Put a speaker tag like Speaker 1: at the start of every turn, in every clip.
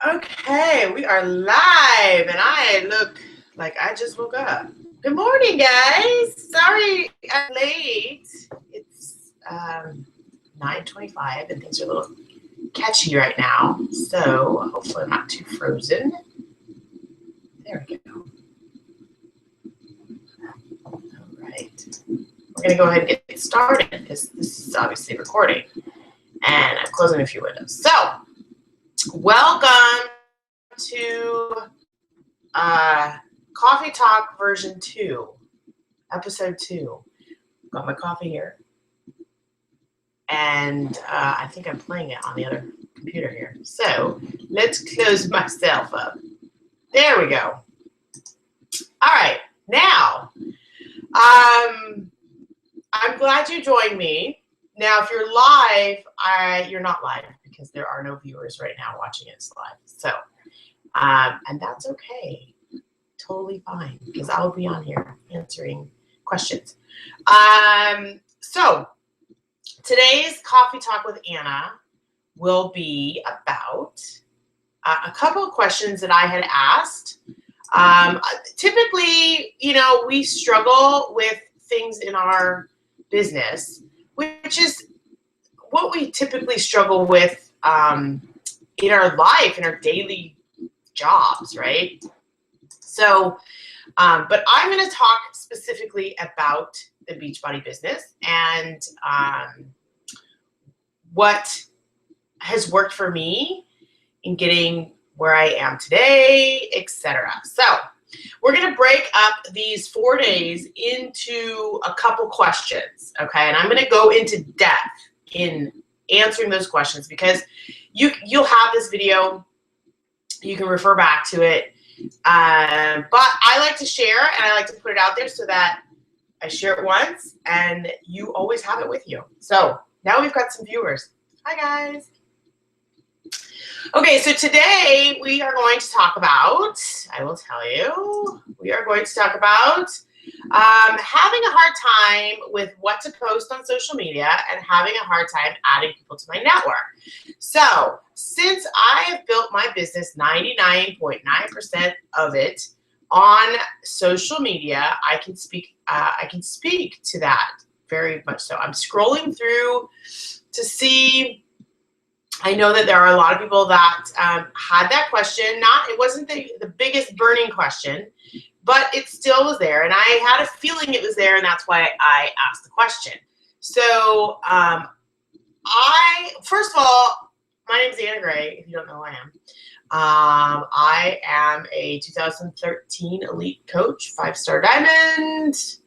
Speaker 1: Okay, we are live, and I look like I just woke up. Good morning, guys. Sorry I'm late. It's 9:25, and things are a little catchy right now, so hopefully I'm not too frozen. There we go. All right. We're going to go ahead and get started because this is obviously recording, and I'm closing a few windows. So, welcome to Coffee Talk version 2, episode 2. Got my coffee here, and I think I'm playing it on the other computer here. So let's close myself up. There we go. All right, now I'm glad you joined me. Now, if you're live, you're not live because there are no viewers right now watching it live. So, and that's okay. Totally fine because I'll be on here answering questions. So, today's Coffee Talk with Anna will be about a couple of questions that I had asked. Typically, we struggle with things in our business, which is what we typically struggle with in our life, in our daily jobs, right? So, but I'm going to talk specifically about the Beachbody business and what has worked for me in getting where I am today, etc. So, we're going to break up these 4 days into a couple questions, okay? And I'm going to go into depth in answering those questions because you'll have this video. You can refer back to it. But I like to share and I like to put it out there so that I share it once and you always have it with you. So now we've got some viewers. Hi, guys. Okay, so today we are going to talk about, I will tell you, we are going to talk about having a hard time with what to post on social media and having a hard time adding people to my network. So, since I have built my business 99.9% of it on social media, I can speak to that very much so. I'm scrolling through to see. I know that there are a lot of people that had that question. It wasn't the biggest burning question, but it still was there. And I had a feeling it was there, and that's why I asked the question. So first of all, my name is Anna Gray, if you don't know who I am. I am a 2013 elite coach, 5-star diamond.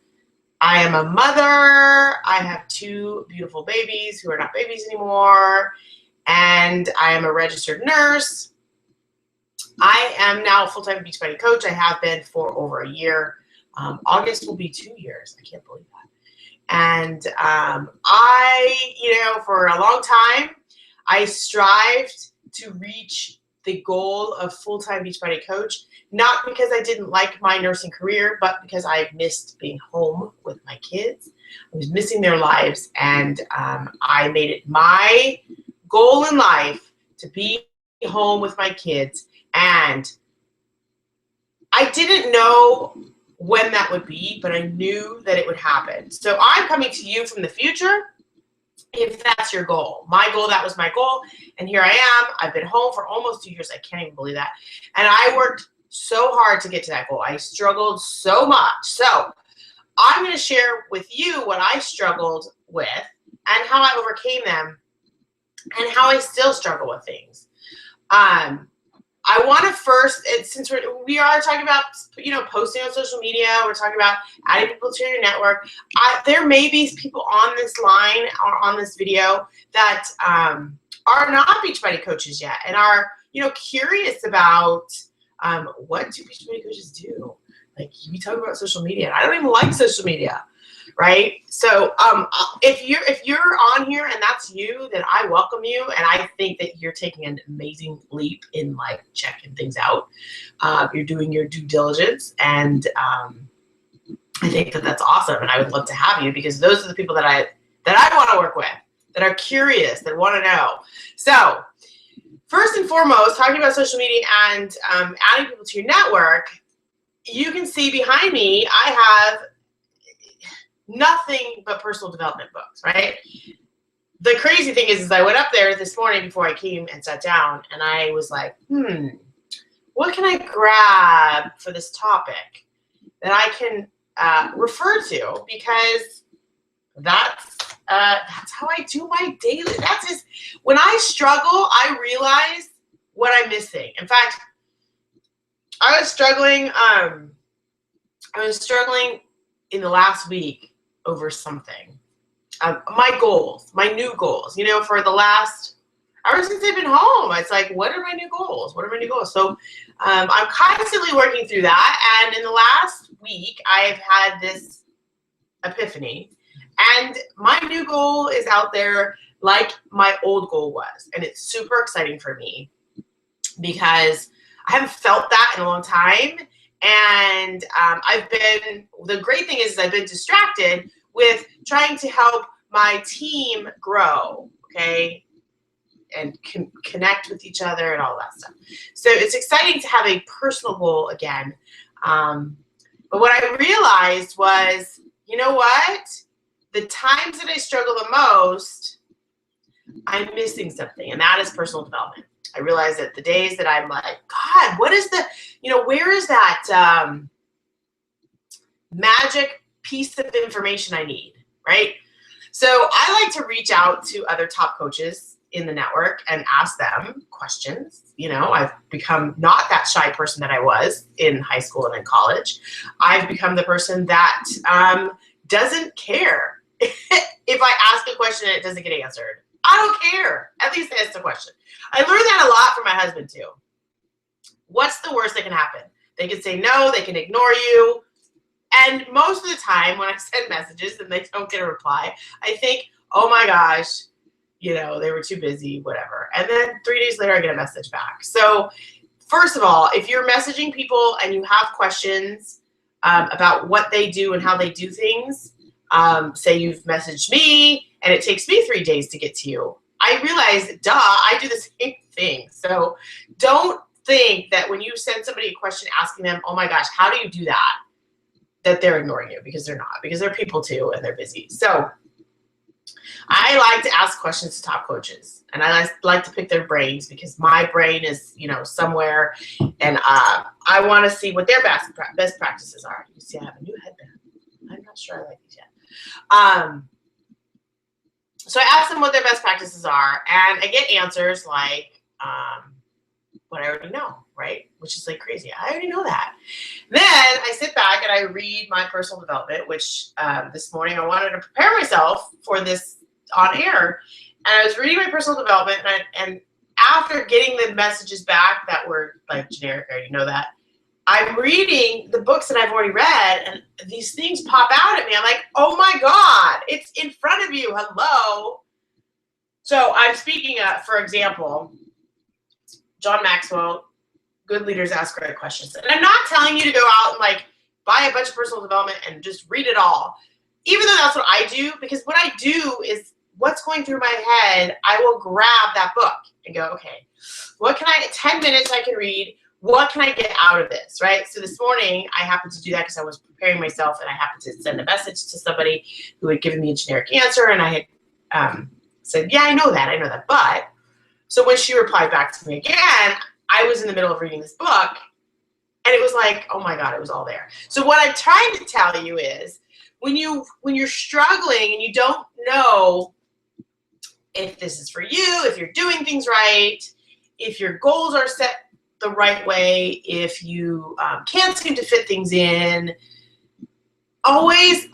Speaker 1: I am a mother. I have 2 beautiful babies who are not babies anymore. And I am a registered nurse. I am now a full-time Beachbody coach. I have been for over a year. August will be 2 years. I can't believe that. And for a long time, I strived to reach the goal of full-time Beachbody coach, not because I didn't like my nursing career, but because I missed being home with my kids. I was missing their lives, and I made it my goal in life to be home with my kids, and I didn't know when that would be, but I knew that it would happen. So I'm coming to you from the future if that's your goal. My goal, that was my goal, and here I am. I've been home for almost 2 years. I can't even believe that. And I worked so hard to get to that goal. I struggled so much. So I'm going to share with you what I struggled with and how I overcame them and how I still struggle with things. I want to first, since we are talking about, posting on social media, we're talking about adding people to your network. There may be people on this line or on this video that are not Beachbody coaches yet and are, curious about what do Beachbody coaches do? Like, we talk about social media, and I don't even like social media. Right? So if you're on here and that's you, then I welcome you, and I think that you're taking an amazing leap in like checking things out. You're doing your due diligence, and I think that that's awesome, and I would love to have you because those are the people that I want to work with, that are curious, that want to know. So first and foremost, talking about social media and adding people to your network, you can see behind me, I have nothing but personal development books, right? The crazy thing is I went up there this morning before I came and sat down, and I was like, what can I grab for this topic that I can refer to? Because that's how I do my daily. That's just, when I struggle, I realize what I'm missing. In fact, I was struggling in the last week over something. My goals, my new goals, you know, for the last, ever since I've been home, it's like, what are my new goals? What are my new goals? So I'm constantly working through that. And in the last week, I've had this epiphany. And my new goal is out there like my old goal was. And it's super exciting for me because I haven't felt that in a long time. And the great thing is I've been distracted with trying to help my team grow, okay, and connect with each other and all that stuff. So it's exciting to have a personal goal again. But what I realized was, you know what? The times that I struggle the most, I'm missing something, and that is personal development. I realize that the days that I'm like, God, what is the, you know, where is that magic piece of information I need, right? So I like to reach out to other top coaches in the network and ask them questions. You know, I've become not that shy person that I was in high school and in college. I've become the person that doesn't care if I ask a question and it doesn't get answered. I don't care. At least I asked a question. I learned that a lot from my husband too. What's the worst that can happen? They can say no, they can ignore you. And most of the time when I send messages and they don't get a reply, I think, oh my gosh, you know, they were too busy, whatever. And then 3 days later, I get a message back. So first of all, if you're messaging people and you have questions about what they do and how they do things, say you've messaged me and it takes me 3 days to get to you, I realize, duh, I do the same thing. So don't think that when you send somebody a question asking them, oh my gosh, how do you do that they're ignoring you, because they're not, because they're people too and they're busy. So I like to ask questions to top coaches, and I like to pick their brains because my brain is, you know, somewhere, and I want to see what their best practices are. You see, I have a new headband. I'm not sure I like these yet. So I ask them what their best practices are, and I get answers like what I already know, right? Which is like crazy. I already know that. Then I sit back and I read my personal development, which this morning I wanted to prepare myself for this on air. And I was reading my personal development, and after getting the messages back that were like generic, I already know that, I'm reading the books that I've already read, and these things pop out at me. I'm like, oh my God, it's in front of you. Hello. So I'm speaking, for example, John Maxwell, good leaders ask great questions. And I'm not telling you to go out and like buy a bunch of personal development and just read it all, even though that's what I do, because what I do is what's going through my head, I will grab that book and go, okay, what can 10 minutes I can read, what can I get out of this, right? So this morning, I happened to do that because I was preparing myself, and I happened to send a message to somebody who had given me a generic answer, and I had said, yeah, I know that, but, so when she replied back to me again, I was in the middle of reading this book, and it was like, oh my God, it was all there. So what I'm trying to tell you is, when you're struggling and you don't know if this is for you, if you're doing things right, if your goals are set the right way, if you can't seem to fit things in, always,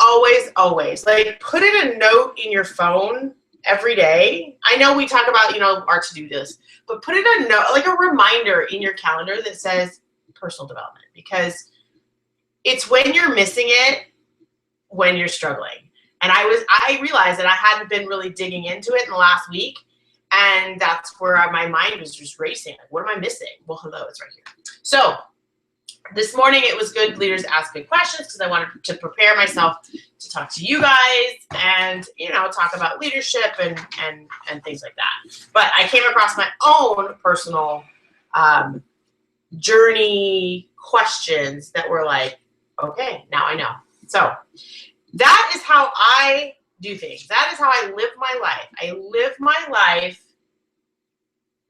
Speaker 1: like put in a note in your phone every day. I know we talk about, you know, our to-do list, but put in a note, like a reminder in your calendar that says personal development, because it's when you're missing it, when you're struggling. And I realized that I hadn't been really digging into it in the last week. And that's where my mind was just racing. Like, what am I missing? Well, hello, it's right here. So This morning, it was good leaders ask good questions because I wanted to prepare myself to talk to you guys and, talk about leadership and things like that. But I came across my own personal journey questions that were like, okay, now I know. So that is how I do things. That is how I live my life. I live my life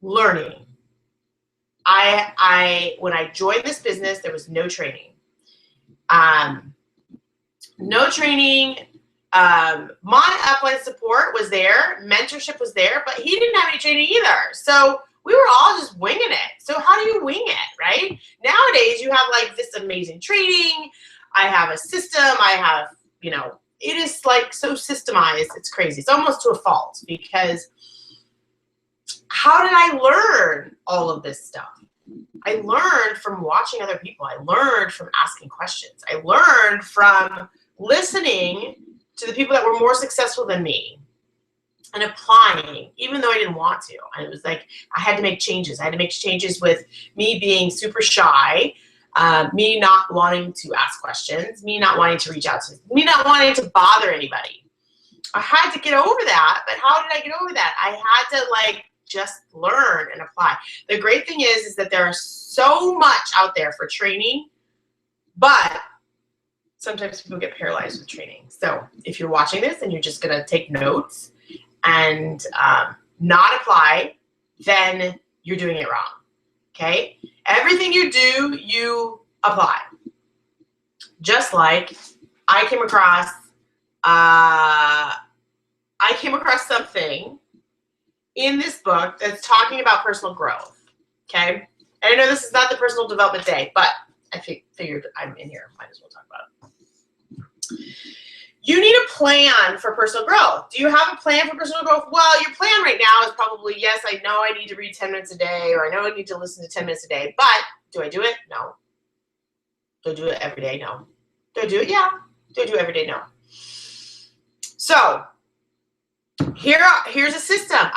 Speaker 1: learning. When I joined this business, there was no training. No training. My upline support was there. Mentorship was there, but he didn't have any training either. So we were all just winging it. So how do you wing it, right? Nowadays, you have like this amazing training. I have a system. I have, it is like so systemized. It's crazy. It's almost to a fault because how did I learn all of this stuff? I learned from watching other people. I learned from asking questions. I learned from listening to the people that were more successful than me and applying, even though I didn't want to. And it was like I had to make changes. I had to make changes with me being super shy, me not wanting to ask questions, me not wanting to reach out to, me not wanting to bother anybody. I had to get over that. But how did I get over that? I had to just learn and apply. The great thing is that there are so much out there for training, but sometimes people get paralyzed with training. So if you're watching this and you're just going to take notes and not apply, then you're doing it wrong. Okay? Everything you do, you apply. Just like I came across something in this book that's talking about personal growth, okay? And I know this is not the personal development day, but I figured I'm in here. Might as well talk about it. You need a plan for personal growth. Do you have a plan for personal growth? Well, your plan right now is probably, yes, I know I need to read 10 minutes a day, or I know I need to listen to 10 minutes a day, but do I do it? No. Do I do it every day? No. Do I do it? Yeah. Do I do it every day? No. So, here's a system.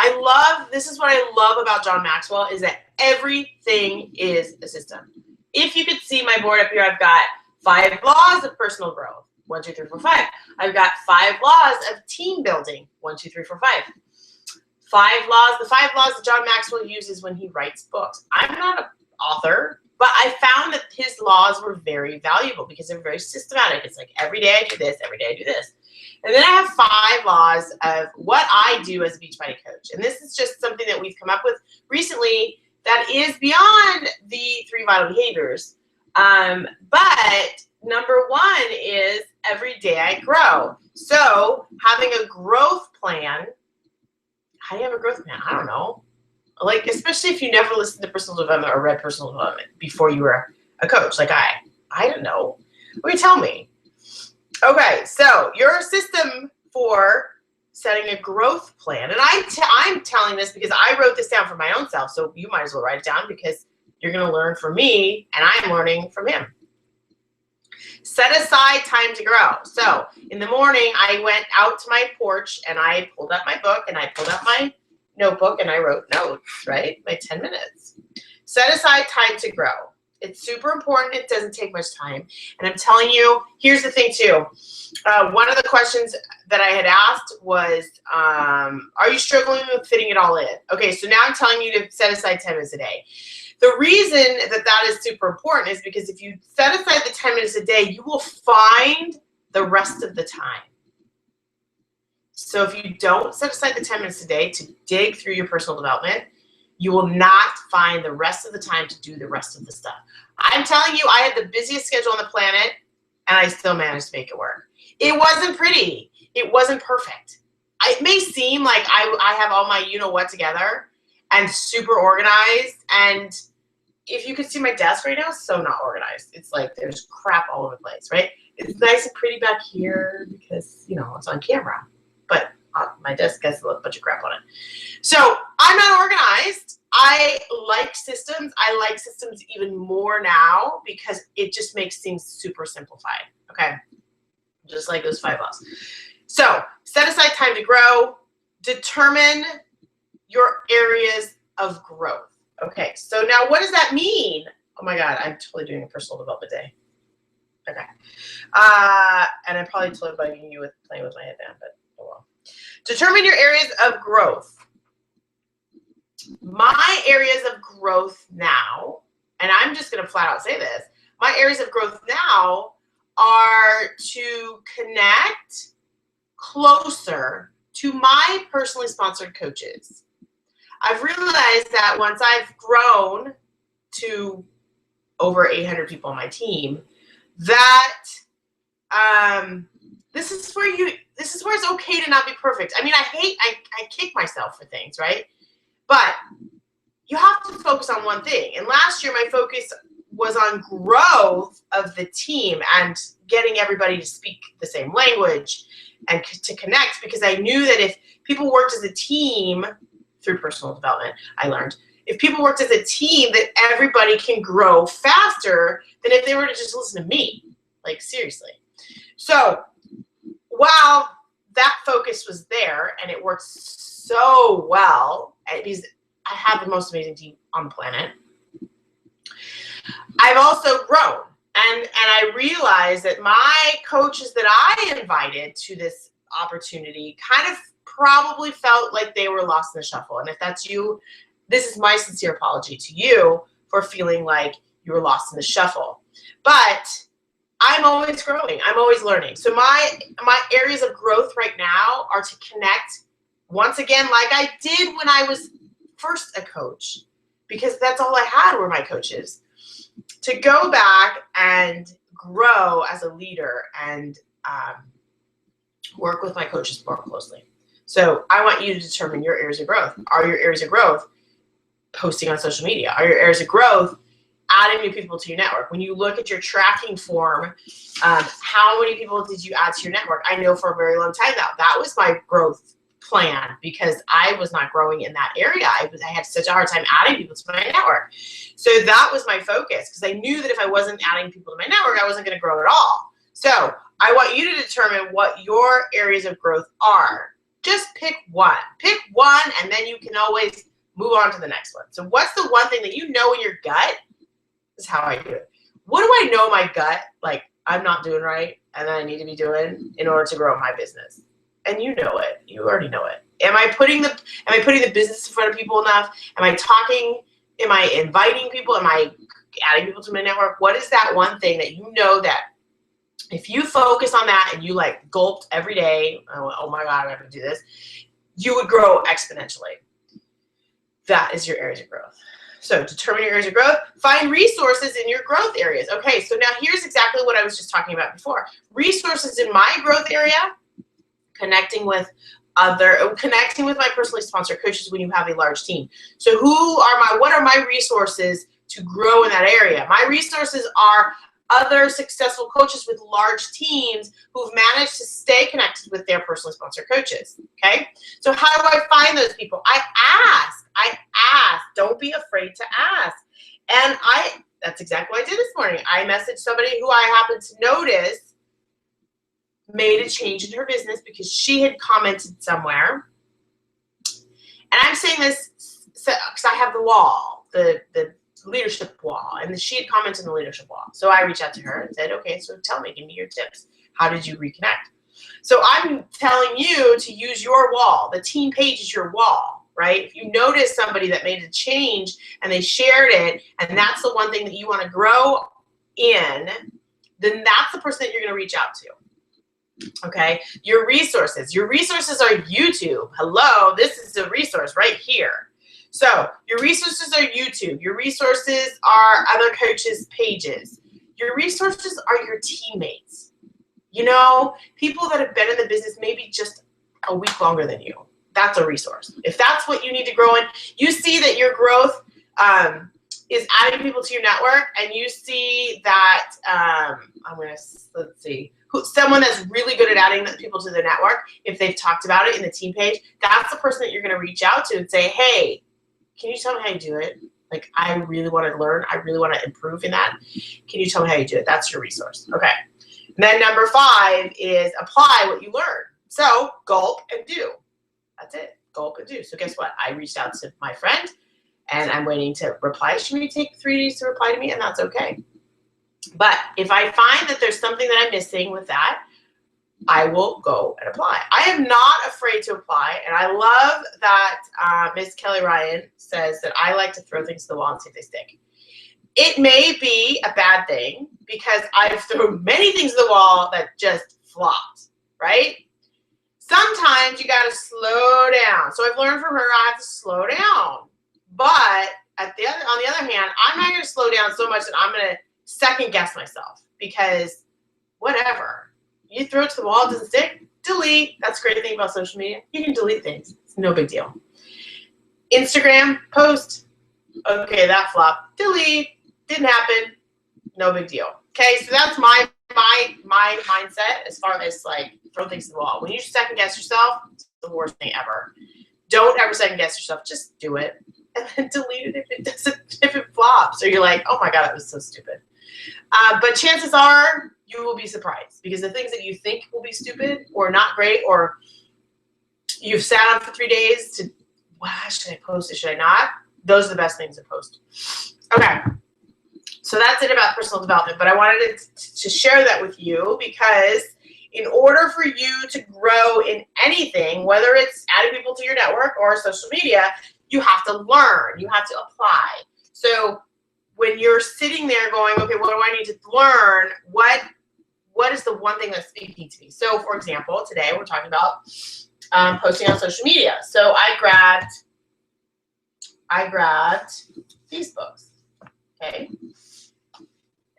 Speaker 1: This is what I love about John Maxwell is that everything is a system. If you could see my board up here, I've got 5 laws of personal growth. 1, 2, 3, 4, 5. I've got 5 laws of team building. 1, 2, 3, 4, 5. 5 laws. The 5 laws that John Maxwell uses when he writes books. I'm not an author, but I found that his laws were very valuable because they're very systematic. It's like every day I do this, every day I do this. And then I have 5 laws of what I do as a Beachbody coach. And this is just something that we've come up with recently that is beyond the 3 vital behaviors. But number 1 is every day I grow. So having a growth plan. How do you have a growth plan? I don't know. Like, especially if you never listened to personal development or read personal development before you were a coach, like I don't know. What do you tell me? Okay, so your system for setting a growth plan, and I'm telling this because I wrote this down for my own self, so you might as well write it down because you're going to learn from me, and I'm learning from him. Set aside time to grow. So in the morning, I went out to my porch, and I pulled up my book, and I pulled up my notebook, and I wrote notes, right? My 10 minutes. Set aside time to grow. It's super important. It doesn't take much time. And I'm telling you, here's the thing too. One of the questions that I had asked was, are you struggling with fitting it all in? Okay, so now I'm telling you to set aside 10 minutes a day. The reason that is super important is because if you set aside the 10 minutes a day, you will find the rest of the time. So if you don't set aside the 10 minutes a day to dig through your personal development, you will not find the rest of the time to do the rest of the stuff. I'm telling you, I had the busiest schedule on the planet, and I still managed to make it work. It wasn't pretty. It wasn't perfect. It may seem like I have all my you-know-what together and super organized, and if you could see my desk right now, it's so not organized. It's like there's crap all over the place, right? It's nice and pretty back here because, it's on camera, but my desk has a bunch of crap on it. So I'm not organized. I like systems. I like systems even more now because it just makes things super simplified. Okay. Just like those 5 laws. So set aside time to grow. Determine your areas of growth. Okay. So now what does that mean? Oh my God, I'm totally doing a personal development day. Okay. And I'm probably totally bugging you with playing with my headband, but oh well. Determine your areas of growth. My areas of growth now, and I'm just going to flat out say this, my areas of growth now are to connect closer to my personally sponsored coaches. I've realized that once I've grown to over 800 people on my team, that this is where it's okay to not be perfect. I mean, I kick myself for things, right? But you have to focus on one thing. And last year, my focus was on growth of the team and getting everybody to speak the same language and to connect, because I knew that if people worked as a team through personal development, I learned, if people worked as a team, that everybody can grow faster than if they were to just listen to me. Like, seriously. So while that focus was there and it worked so well, because I have the most amazing team on the planet, I've also grown. And I realized that my coaches that I invited to this opportunity kind of probably felt like they were lost in the shuffle. And if that's you, this is my sincere apology to you for feeling like you were lost in the shuffle. But I'm always growing. I'm always learning. So my areas of growth right now are to connect, once again, like I did when I was first a coach, because that's all I had were my coaches, to go back and grow as a leader and work with my coaches more closely. So I want you to determine your areas of growth. Are your areas of growth posting on social media? Are your areas of growth adding new people to your network? When you look at your tracking form, how many people did you add to your network? I know for a very long time now, that was my growth plan, because I was not growing in that area. I had such a hard time adding people to my network. So that was my focus, because I knew that if I wasn't adding people to my network, I wasn't going to grow at all. So I want you to determine what your areas of growth are. Just pick one. Pick one, and then you can always move on to the next one. So what's the one thing that you know in your gut? This is how I do it. What do I know in my gut, like, I'm not doing right and that I need to be doing in order to grow my business? And you know it. You already know it. Am I putting the business in front of people enough? Am I talking? Am I inviting people? Am I adding people to my network? What is that one thing that you know that if you focus on that and you like gulped every day, oh my God, I have to do this, you would grow exponentially. That is your areas of growth. So determine your areas of growth. Find resources in your growth areas. Okay, so now here's exactly what I was just talking about before. Resources in my growth area, connecting with my personally sponsored coaches when you have a large team. So what are my resources to grow in that area? My resources are other successful coaches with large teams who've managed to stay connected with their personally sponsored coaches. Okay, so how do I find those people? I ask. Don't be afraid to ask. And that's exactly what I did this morning. I messaged somebody who I happened to notice made a change in her business because she had commented somewhere. And I'm saying this because I have the wall, the leadership wall, and she had commented on the leadership wall. So I reached out to her and said, okay, so tell me, give me your tips. How did you reconnect? So I'm telling you to use your wall. The team page is your wall, right? If you notice somebody that made a change and they shared it, and that's the one thing that you want to grow in, then that's the person that you're going to reach out to. Okay, your resources. Your resources are YouTube. Hello, this is a resource right here. So your resources are YouTube. Your resources are other coaches' pages. Your resources are your teammates. You know, people that have been in the business maybe just a week longer than you. That's a resource. If that's what you need to grow in, you see that your growth is adding people to your network, and you see that let's see. Someone that's really good at adding people to their network, if they've talked about it in the team page, that's the person that you're going to reach out to and say, hey, can you tell me how you do it? Like, I really want to learn. I really want to improve in that. Can you tell me how you do it? That's your resource. Okay. And then number 5 is apply what you learn. So gulp and do. That's it. Gulp and do. So guess what? I reached out to my friend and I'm waiting to reply. She may take 3 days to reply to me, and that's okay. But if I find that there's something that I'm missing with that, I will go and apply. I am not afraid to apply, and I love that Miss Kelly Ryan says that I like to throw things to the wall and see if they stick. It may be a bad thing because I've thrown many things to the wall that just flopped, right? Sometimes you got to slow down. So I've learned from her I have to slow down. But on the other hand, I'm not going to slow down so much that I'm going to second guess myself because whatever. You throw it to the wall, it doesn't stick, delete. That's the great thing about social media. You can delete things. It's no big deal. Instagram, post. Okay, that flopped. Delete. Didn't happen. No big deal. Okay, so that's my mindset as far as like throw things to the wall. When you second guess yourself, it's the worst thing ever. Don't ever second guess yourself. Just do it and then delete it if it flops. Or you're like, oh my God, that was so stupid. But chances are you will be surprised because the things that you think will be stupid or not great or you've sat on for 3 days to, wow, should I post it? Should I not? Those are the best things to post. Okay. So that's it about personal development, but I wanted to share that with you because in order for you to grow in anything, whether it's adding people to your network or social media, you have to learn, you have to apply. So when you're sitting there going, okay, what do I need to learn? What is the one thing that's speaking to me? So for example, today we're talking about posting on social media. So I grabbed these books, okay?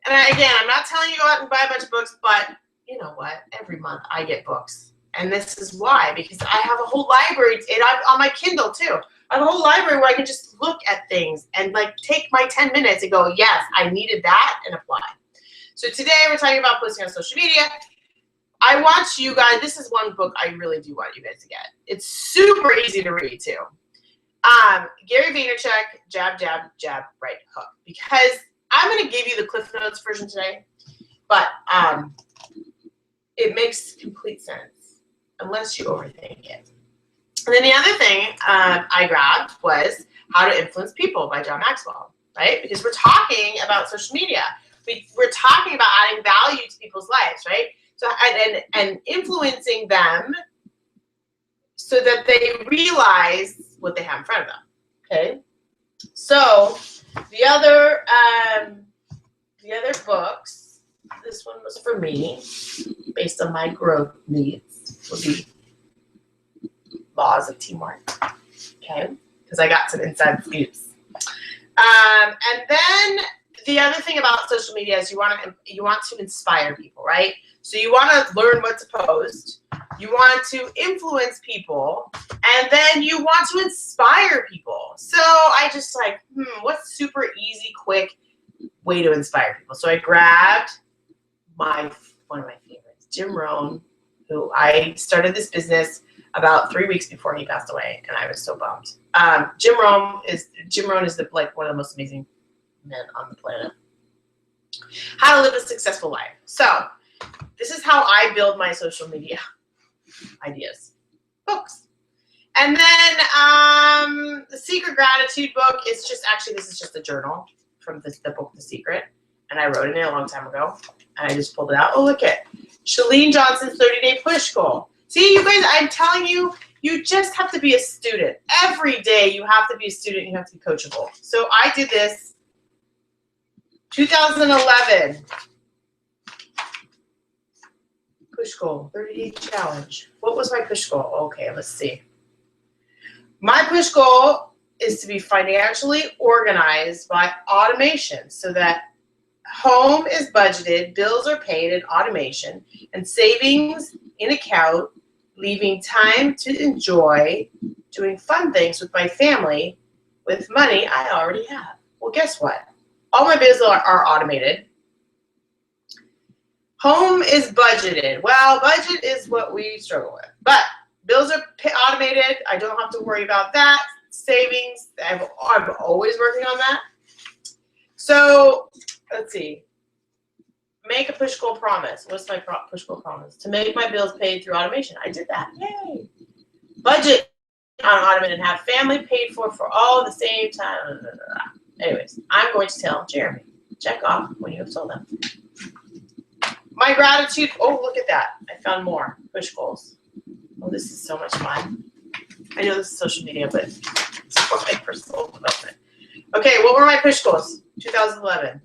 Speaker 1: And again, I'm not telling you to go out and buy a bunch of books, but you know what? Every month I get books. And this is why, because I have a whole library, and I'm on my Kindle too. I have a whole library where I can just look at things and like take my 10 minutes and go, yes, I needed that, and apply. So today we're talking about posting on social media. I want you guys, this is one book I really do want you guys to get. It's super easy to read too. Gary Vaynerchuk, Jab, Jab, Jab, Right Hook. Because I'm going to give you the Cliff Notes version today, but it makes complete sense unless you overthink it. And then the other thing I grabbed was How to Influence People by John Maxwell, right? Because we're talking about social media. We're talking about adding value to people's lives, right? So and influencing them so that they realize what they have in front of them. Okay. So the other books, this one was for me, based on my growth needs, will be Laws of Teamwork. Okay, because I got some inside scoops. And then the other thing about social media is you want to inspire people, right? So you want to learn what to post, you want to influence people, and then you want to inspire people. So I just like, what's super easy, quick way to inspire people? So I grabbed one of my favorites, Jim Rohn, who I started this business about 3 weeks before he passed away, and I was so bummed. Jim Rohn is like one of the most amazing men on the planet. How to live a successful life. So this is how I build my social media ideas. Books. And then the Secret Gratitude book is just, actually this is just a journal from the book The Secret. And I wrote in it a long time ago. And I just pulled it out. Oh, look at Chalene Johnson's 30-day push goal. See, you guys, I'm telling you, you just have to be a student. Every day you have to be a student. You have to be coachable. So I did this 2011. Push goal, 30-day challenge. What was my push goal? Okay, let's see. My push goal is to be financially organized by automation so that home is budgeted, bills are paid in automation, and savings in account, leaving time to enjoy doing fun things with my family with money I already have. Well, guess what? All my bills are automated. Home is budgeted. Well, budget is what we struggle with. But bills are automated. I don't have to worry about that. Savings, I'm always working on that. So let's see. Make a push goal promise. What's my push goal promise? To make my bills paid through automation. I did that. Yay. Budget on Ottoman and have family paid for all the same time. Anyways, I'm going to tell Jeremy. Check off when you have told them. My gratitude. Oh, look at that. I found more. Push goals. Oh, this is so much fun. I know this is social media, but it's for my personal development. Okay, what were my push goals? 2011.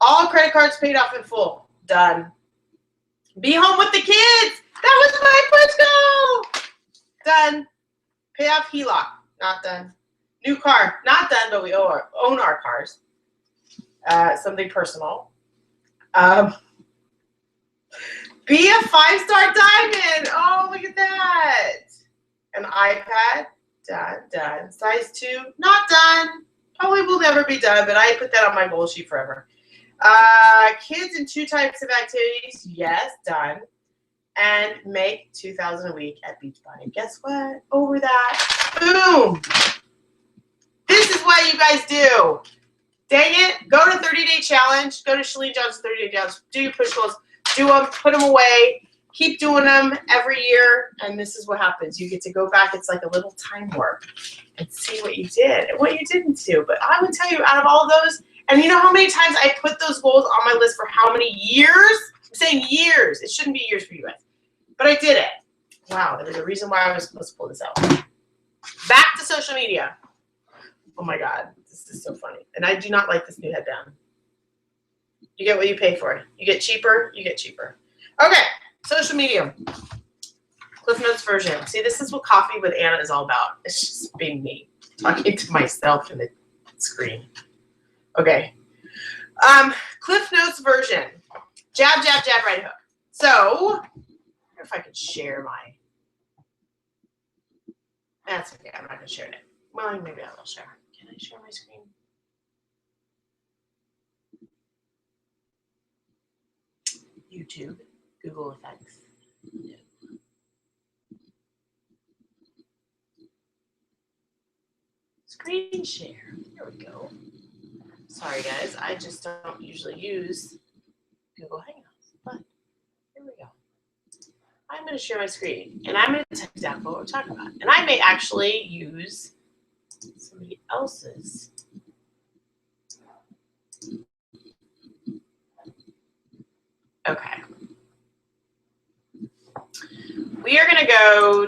Speaker 1: All credit cards paid off in full. Done. Be home with the kids. That was my push goal. Done. Pay off HELOC. Not done. New car. Not done, but we own our cars. Something personal. Be a 5-star diamond. Oh, look at that. An iPad. Done. Size 2. Not done. Probably will never be done, but I put that on my goal sheet forever. Kids in 2 types of activities. Yes, done. And make $2,000 a week at Beachbody. Guess what? Over that. Boom. This is what you guys do. Dang it. Go to 30-day challenge. Go to Chalene Johnson's 30-day challenge. Do your push goals. Do them. Put them away. Keep doing them every year. And this is what happens. You get to go back. It's like a little time warp and see what you did and what you didn't do. But I would tell you, out of all of those, and you know how many times I put those goals on my list for how many years? I'm saying years. It shouldn't be years for you guys. But I did it. Wow, there was a reason why I was supposed to pull this out. Back to social media. Oh my God, this is so funny. And I do not like this new headband. You get what you pay for. You get cheaper, you get cheaper. Okay, social media. Cliff Notes version. See, this is what Coffee with Anna is all about. It's just being me, talking to myself in the screen. Okay. Cliff Notes version. Jab, jab, jab, right hook. So, if I could share my, that's okay, I'm not going to share it. Well, maybe I will share. Can I share my screen? YouTube, Google Effects. No. Screen share. There we go. Sorry, guys. I just don't usually use Google Hangouts, but here we go. I'm going to share my screen, and I'm going to tell you exactly what we're talking about. And I may actually use somebody else's. Okay. We are going to go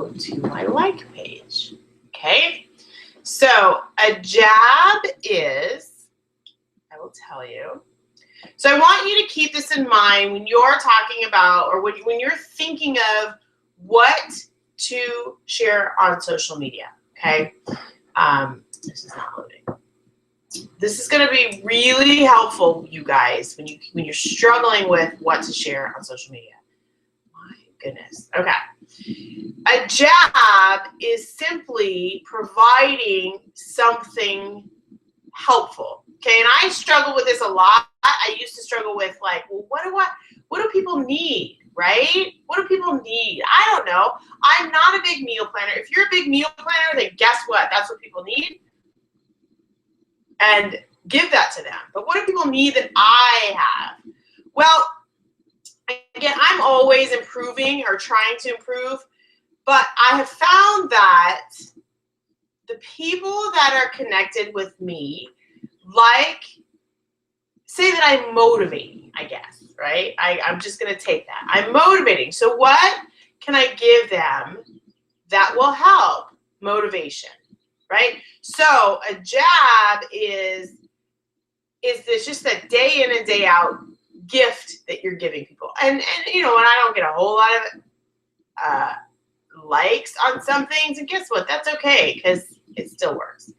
Speaker 1: to my like page. Okay. So a jab is, I will tell you. So I want you to keep this in mind when you're talking about, or when you're thinking of what to share on social media. Okay. This is not loading. This is going to be really helpful, you guys, when you're struggling with what to share on social media. My goodness. Okay. A jab is simply providing something helpful. Okay, and I struggle with this a lot. I used to struggle with like, well, what do people need, right? What do people need? I don't know. I'm not a big meal planner. If you're a big meal planner, then guess what? That's what people need. And give that to them. But what do people need that I have? Well, again, I'm always improving or trying to improve, but I have found that the people that are connected with me, like, say that I'm motivating, I guess, right? I'm just going to take that. I'm motivating. So what can I give them that will help motivation, right? So a jab is this just that day in and day out gift that you're giving people. And you know, and I don't get a whole lot of likes on some things, and guess what? That's okay, because it still works.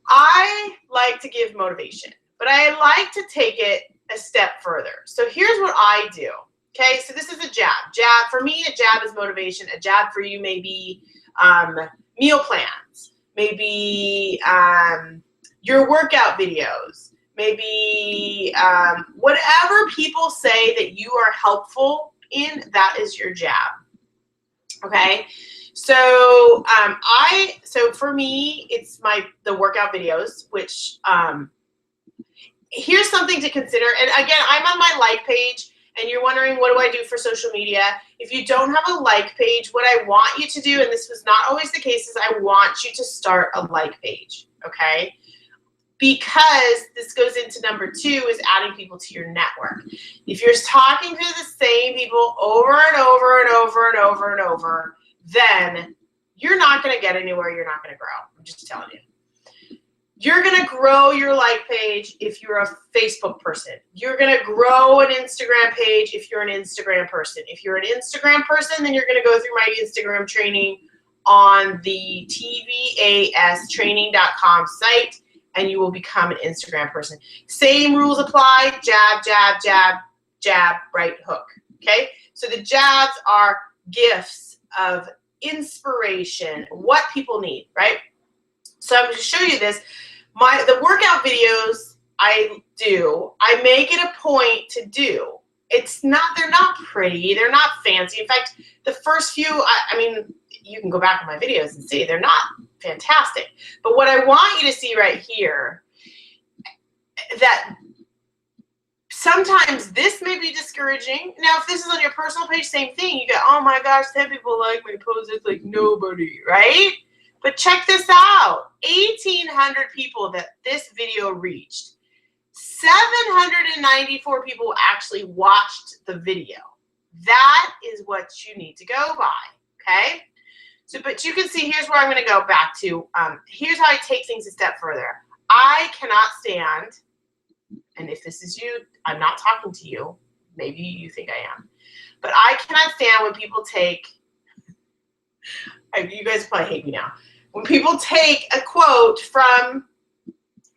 Speaker 1: I like to give motivation, but I like to take it a step further. So here's what I do. Okay, so this is a jab. Jab, for me, a jab is motivation. A jab for you may be meal plans, maybe your workout videos, maybe whatever people say that you are helpful in, that is your jab. Okay, so so for me, it's the workout videos, which here's something to consider. And again, I'm on my like page, and you're wondering, what do I do for social media? If you don't have a like page, what I want you to do, and this was not always the case, is I want you to start a like page, okay? Because this goes into number 2, is adding people to your network. If you're talking to the same people over and over and over and over and over, then you're not going to get anywhere. You're not going to grow. I'm just telling you. You're going to grow your like page if you're a Facebook person. You're going to grow an Instagram page if you're an Instagram person. If you're an Instagram person, then you're going to go through my Instagram training on the tvastraining.com site, and you will become an Instagram person. Same rules apply. Jab, jab, jab, jab, right hook. Okay? So the jabs are gifts of inspiration, what people need, right? So I'm going to show you this. The workout videos I do, I make it a point to do. They're not pretty, they're not fancy. In fact, the first few, I mean, you can go back on my videos and see, they're not fantastic. But what I want you to see right here, that sometimes this may be discouraging. Now, if this is on your personal page, same thing. You go, oh my gosh, 10 people like my post. It's like nobody, right? But check this out. 1,800 people that this video reached. 794 people actually watched the video. That is what you need to go by, okay? So, but you can see, here's where I'm going to go back to. Here's how I take things a step further. I cannot stand, and if this is you, I'm not talking to you. Maybe you think I am. But I cannot stand when people take, you guys probably hate me now. When people take a quote from,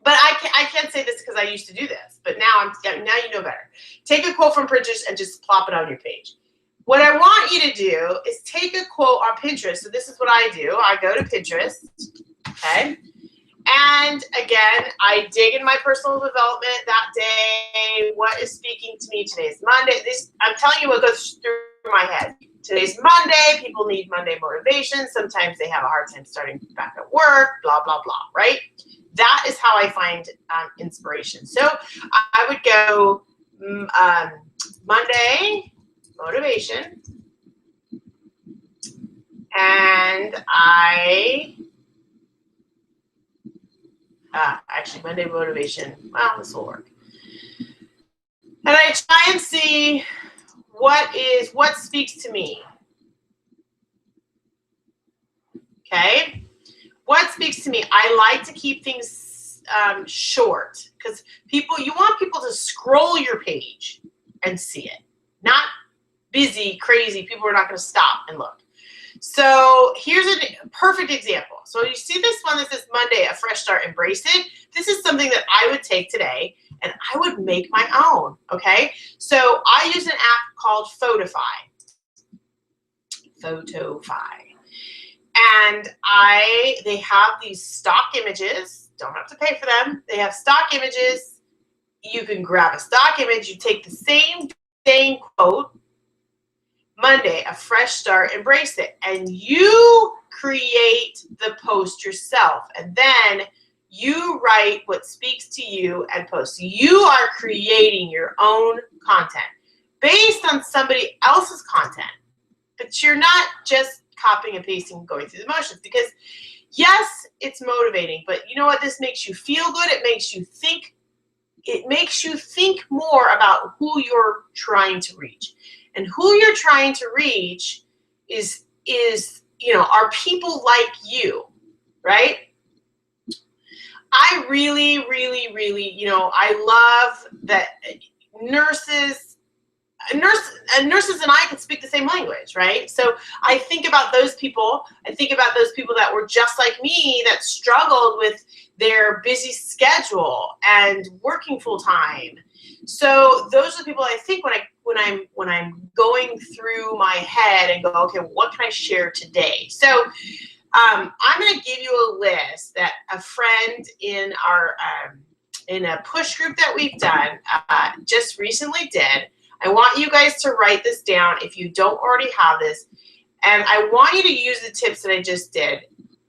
Speaker 1: but I can't say this because I used to do this, but now you know better. Take a quote from Pinterest and just plop it on your page. What I want you to do is take a quote on Pinterest. So this is what I do. I go to Pinterest, okay? And again, I dig in my personal development that day. What is speaking to me? Today's Monday. I'm telling you what goes through my head. Today's Monday. People need Monday motivation. Sometimes they have a hard time starting back at work, blah, blah, blah, right? That is how I find inspiration. So I would go Monday motivation, and actually Monday motivation. Well, this will work. And I try and see what speaks to me. Okay, what speaks to me? I like to keep things short, because you want people to scroll your page and see it, not busy, crazy people are not going to stop and look. So here's a perfect example. So you see this one that says Monday, a fresh start, embrace it. This is something that I would take today and I would make my own, okay? So I use an app called Photify. And they have these stock images. Don't have to pay for them. They have stock images. You can grab a stock image. You take the same dang quote, Monday, a fresh start, embrace it. And you create the post yourself. And then you write what speaks to you and post. So you are creating your own content based on somebody else's content. But you're not just copying and pasting and going through the motions, because yes, it's motivating, but you know what? This makes you feel good. It makes you think. It makes you think more about who you're trying to reach. And who you're trying to reach is are people like you, right? I really, really, really, I love that nurses and I can speak the same language, right? So I think about those people. I think about those people that were just like me, that struggled with their busy schedule and working full time. So those are the people I think when I'm going through my head and go, okay, what can I share today? So I'm going to give you a list that a friend in our in a push group that we've done just recently did. I want you guys to write this down if you don't already have this. And I want you to use the tips that I just did.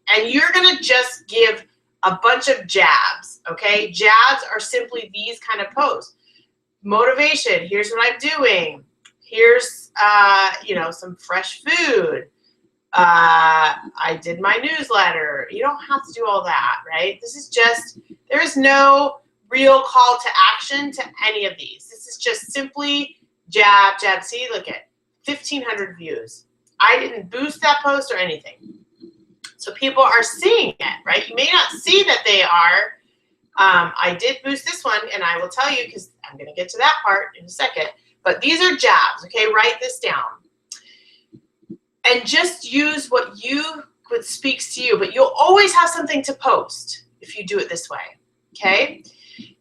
Speaker 1: And you're going to just give a bunch of jabs, okay? Jabs are simply these kind of posts. Motivation. Here's what I'm doing. Here's, you know, some fresh food. I did my newsletter. You don't have to do all that, right? This is just, there is no real call to action to any of these. This is just simply jab, jab. See, look at 1,500 views. I didn't boost that post or anything. So people are seeing it, right? You may not see that they are. I did boost this one, and I will tell you because I'm going to get to that part in a second. But these are jabs, okay? Write this down. And just use what speaks to you. But you'll always have something to post if you do it this way, okay?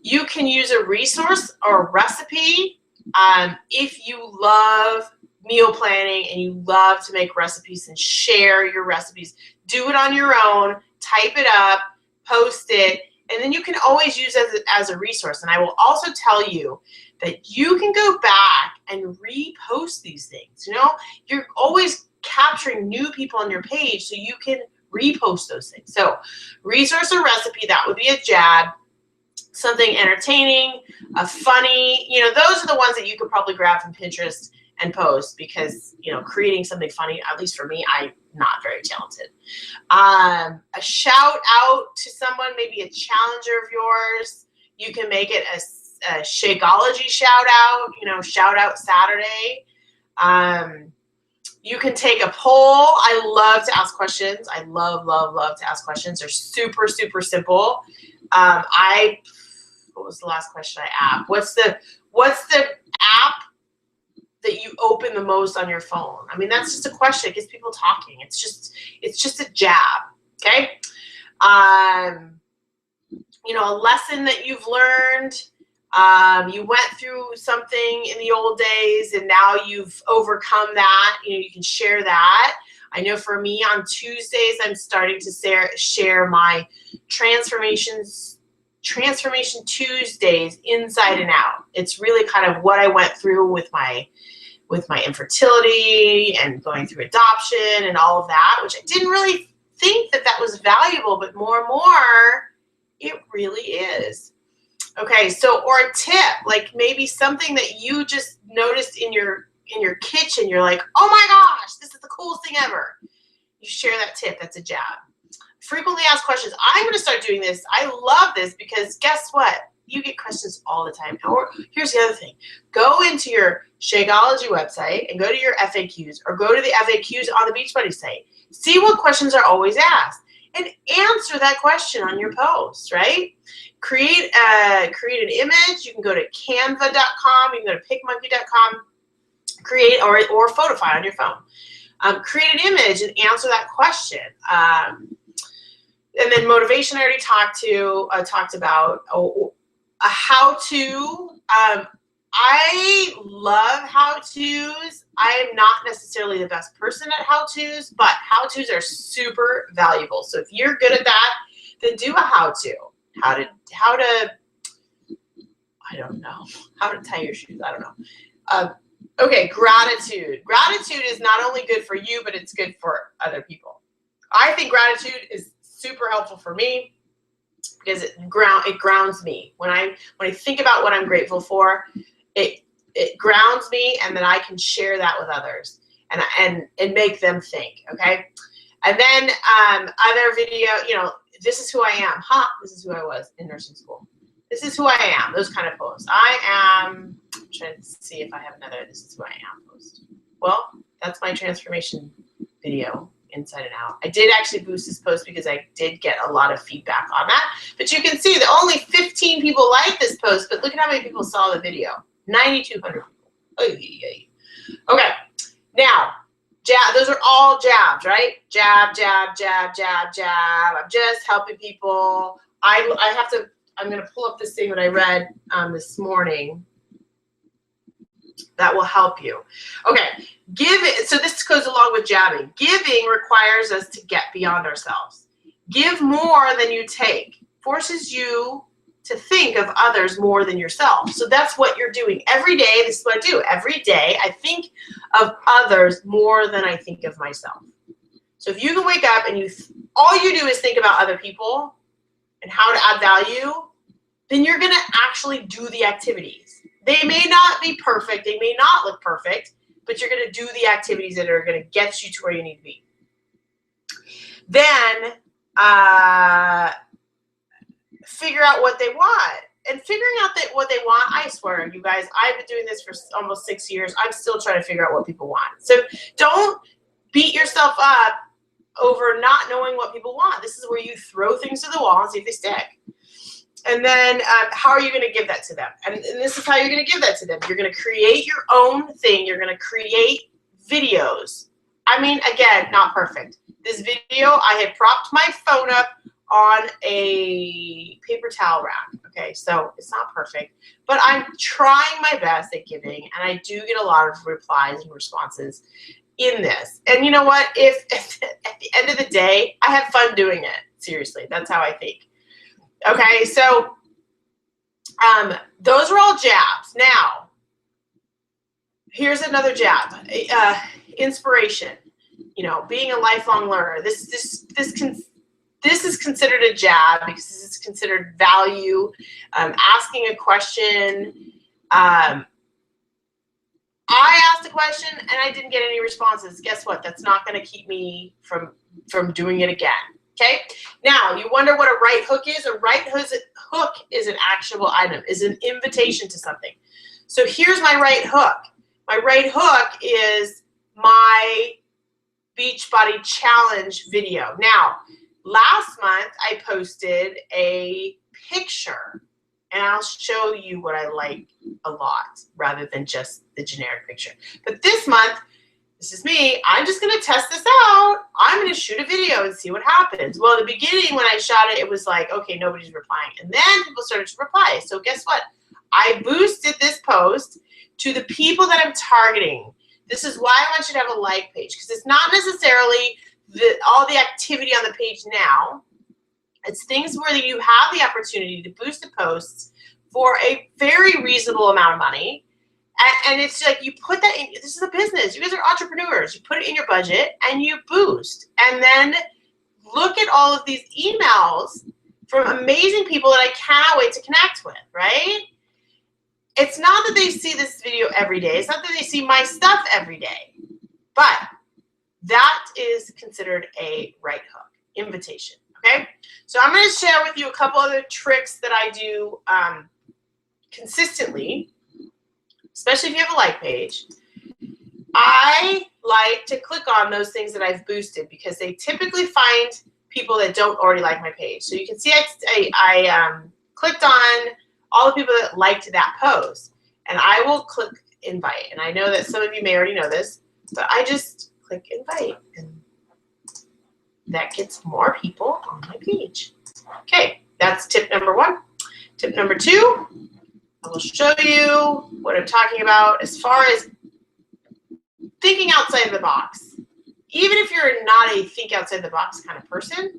Speaker 1: You can use a resource or a recipe if you love meal planning and you love to make recipes and share your recipes. Do it on your own, type it up, post it, and then you can always use it as a resource. And I will also tell you that you can go back and repost these things. You know, you're always capturing new people on your page so you can repost those things. So resource or recipe, that would be a jab. Something entertaining, funny, you know, those are the ones that you could probably grab from Pinterest and post because, you know, creating something funny, at least for me, I'm not very talented. A shout out to someone, maybe a challenger of yours. You can make it a Shakeology shout out, you know, shout out Saturday. You can take a poll. I love to ask questions. I love, love, love to ask questions. They're super, super simple. What was the last question I asked? What's the app that you open the most on your phone? I mean, that's just a question. It gets people talking. It's just a jab. Okay. You know, a lesson that you've learned. You went through something in the old days and now you've overcome that. You know, you can share that. I know for me on Tuesdays, I'm starting to share my Transformation Tuesdays inside and out. It's really kind of what I went through with my infertility and going through adoption and all of that, which I didn't really think that was valuable, but more and more, it really is. Okay, so, or a tip, like maybe something that you just noticed in your kitchen, you're like, oh my gosh, this is the coolest thing ever. You share that tip, that's a jab. Frequently asked questions. I'm going to start doing this. I love this because guess what? You get questions all the time. Or here's the other thing. Go into your Shakeology website and go to your FAQs or go to the FAQs on the Beachbody site. See what questions are always asked and answer that question on your post, right? Create an image. You can go to canva.com. You can go to picmonkey.com. Create or Photofy on your phone. Create an image and answer that question. And then motivation I already talked about. A how-to. I love how-tos. I am not necessarily the best person at how-tos, but how-tos are super valuable. So if you're good at that, then do a how-to. How to I don't know. How to tie your shoes. I don't know. Okay, gratitude. Gratitude is not only good for you, but it's good for other people. I think gratitude is super helpful for me because it grounds me. When I think about what I'm grateful for, it grounds me, and then I can share that with others and make them think. Okay, and then other video. You know, this is who I am. This is who I was in nursing school. This is who I am. Those kind of posts. I'm trying to see if I have another this is who I am post. Well, that's my transformation video, inside and out. I did actually boost this post because I did get a lot of feedback on that. But you can see that only 15 people liked this post, but look at how many people saw the video. 9,200 people. Okay. Now, those are all jabs, right? Jab, jab, jab, jab, jab. I'm just helping people. I'm going to pull up this thing that I read this morning that will help you. Okay, so this goes along with jabbing. Giving requires us to get beyond ourselves. Give more than you take. Forces you to think of others more than yourself. So that's what you're doing every day. This is what I do. Every day I think of others more than I think of myself. So if you can wake up and all you do is think about other people and how to add value, then you're going to actually do the activities. They may not be perfect. They may not look perfect, but you're going to do the activities that are going to get you to where you need to be. Then figure out what they want. And figuring out what they want, I swear, you guys, I've been doing this for almost 6 years. I'm still trying to figure out what people want. So don't beat yourself up over not knowing what people want. This is where you throw things to the wall and see if they stick. And then how are you going to give that to them? And this is how you're going to give that to them. You're going to create your own thing. You're going to create videos. I mean, again, not perfect. This video, I had propped my phone up on a paper towel rack. Okay, so it's not perfect, but I'm trying my best at giving, and I do get a lot of replies and responses in this. And you know what? If at the end of the day, I have fun doing it. Seriously, that's how I think. Okay, so those are all jabs. Now, here's another jab. Inspiration. You know, being a lifelong learner. This is considered a jab because this is considered value. Asking a question. I asked a question and I didn't get any responses. Guess what? That's not going to keep me from doing it again. Okay. Now you wonder what a right hook is. A right hook is an actionable item, is an invitation to something. So here's my right hook. My right hook is my Beachbody challenge video. Now, last month I posted a picture, and I'll show you what I like a lot rather than just the generic picture. But this month, this is me. I'm just going to test this out. I'm going to shoot a video and see what happens. Well, in the beginning when I shot it, it was like, okay, nobody's replying. And then people started to reply. So guess what? I boosted this post to the people that I'm targeting. This is why I want you to have a like page, because it's not necessarily all the activity on the page now. It's things where you have the opportunity to boost the posts for a very reasonable amount of money. And it's like you put that in. This is a business. You guys are entrepreneurs. You put it in your budget and you boost. And then look at all of these emails from amazing people that I cannot wait to connect with, right? It's not that they see this video every day. It's not that they see my stuff every day. But that is considered a right hook, invitation, okay? So I'm going to share with you a couple other tricks that I do consistently, especially if you have a like page. I like to click on those things that I've boosted because they typically find people that don't already like my page. So you can see I clicked on all the people that liked that post, and I will click invite. And I know that some of you may already know this, but I just click invite, and that gets more people on my page. Okay, that's tip number one. Tip number two, I will show you what I'm talking about as far as thinking outside the box. Even if you're not a think outside the box kind of person,